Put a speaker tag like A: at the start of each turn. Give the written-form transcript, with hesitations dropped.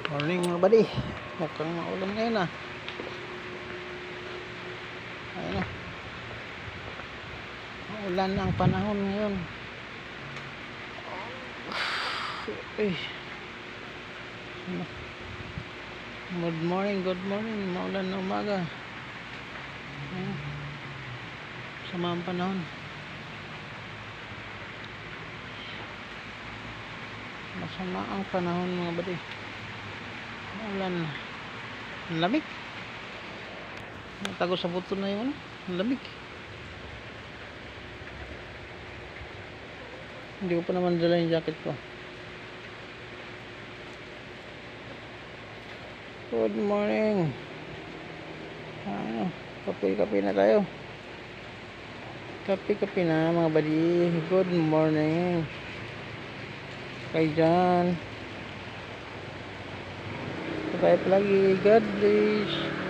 A: Morning mga buddy. Mukhang maulan ngayon ah. Ayun ah. Maulan ang panahon ngayon. Ay. Good morning, good morning. Maulan na umaga. Ayun. Sama ang panahon. Masama ang panahon mga buddy. Maulan. Ang lamig. Tago sa buto na yun. Ang lamig. Hindi ko pa naman dala yung jacket ko. Good morning. Kape na tayo. Kape na mga buddy. Good morning. Kayo dyan. Tayo palagi. God bless.